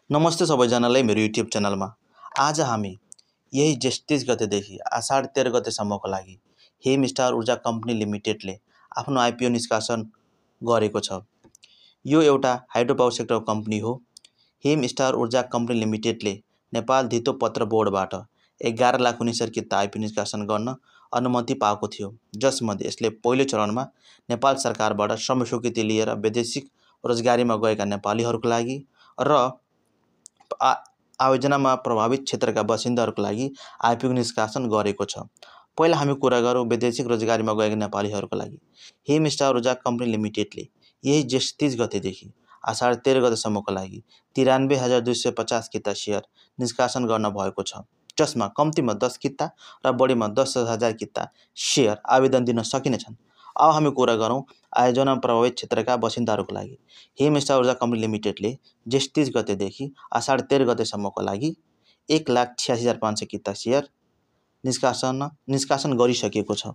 नमस्ते सबैजनालाई मेरो युट्युब च्यानलमा। आज हामी यही जेष्ठ 30 गतेदेखि आषाढ 13 गतेसम्मको लागि हेम स्टार ऊर्जा कम्पनी लिमिटेडले आफ्नो आइपिओ निष्कासन गरेको छ। यो एउटा हाइड्रो पावर सेक्टरको कम्पनी हो। हेम स्टार ऊर्जा कम्पनी लिमिटेडले नेपाल धितो पत्र बोर्डबाट 11 लाख 19,000 किता आइपिओ निष्कासन गर्न अनुमति पाएको थियो, जसमध्ये यसले पहिलो चरणमा नेपाल सरकारबाट श्रम स्वीकृति लिएर वैदेशिक रोजगारीमा गएका नेपालीहरूको लागि र आयोजनामा प्रभावित क्षेत्रका बासिन्दाहरूको लागि आइपिओ निष्कासन गरेको छ। पहिला हामी कुरा गरौँ वैदेशिक रोजगारीमा गएका नेपालीहरूको लागि। हेम स्टार ऊर्जा कम्पनी लिमिटेडले यही जेष्ठ 30 गतेदेखि आषाढ 13 गतेसम्मको लागि 93,250 किता सेयर निष्कासन गर्न भएको छ, जसमा कम्तीमा 10 किता र बढीमा 10,000 किता सेयर आवेदन दिन सकिनेछन्। अब हामी कुरा गरौँ आयोजना प्रभावित क्षेत्रका बासिन्दाहरूको लागि। हेम स्टार ऊर्जा कम्पनी लिमिटेडले जेष्ठ 30 गतेदेखि आषाढ 13 गतेसम्मको लागि 1,86,500 किता सेयर निष्कासन गरिसकेको छ,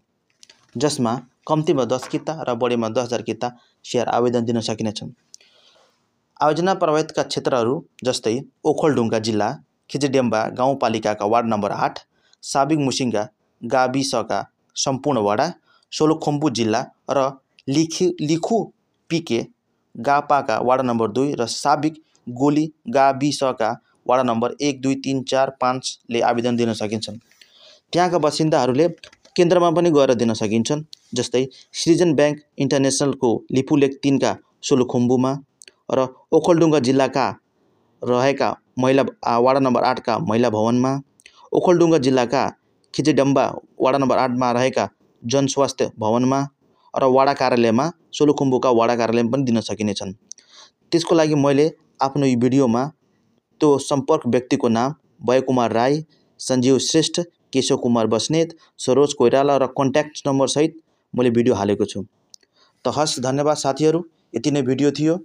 जसमा कम्तीमा 10 किता र बढीमा 10,000 किता सेयर आवेदन दिन सकिनेछन्। आयोजना प्रभावितका क्षेत्रहरू जस्तै ओखलढुङ्गा जिल्ला खिचडियाम्बा गाउँपालिकाका वार्ड नम्बर 8, साबिक मुसिङ्गा गाविसका सम्पूर्ण वडा, सोलुखुम्बु जिल्ला र लिखु पिके गापाका वार्ड नम्बर 2 र साबिक गोली गाविसका वार्ड नम्बर 1, 2, 3, 4, 5 ले आवेदन दिन सकिन्छन्। त्यहाँका बासिन्दाहरूले केन्द्रमा पनि गएर दिन सकिन्छन्, जस्तै सृजन ब्याङ्क इन्टरनेसनलको लिपुलेक 3 का सोलुखुम्बुमा र ओखलढुङ्गा जिल्लाका रहेका महिला वार्ड नम्बर 8 का महिला भवनमा, ओखलढुङ्गा जिल्लाका खिचडियाम्बा वार्ड नम्बर 8 मा रहेका जनस्वास्थ्य भवनमा र वडा कार्यालयमा सोलुखुम्बुका वडा कार्यालयमा पनि दिन सकिनेछन्। त्यसको लागि मैले आफ्नो यो भिडियोमा त्यो सम्पर्क व्यक्तिको नाम भयकुमार राई, सञ्जीव श्रेष्ठ, केशव कुमार बस्नेत, सरोज कोइराला र कन्ट्याक्ट नम्बर सहित मैले भिडियो हालेको छु। त हस्, धन्यवाद साथीहरू। यति नै भिडियो थियो।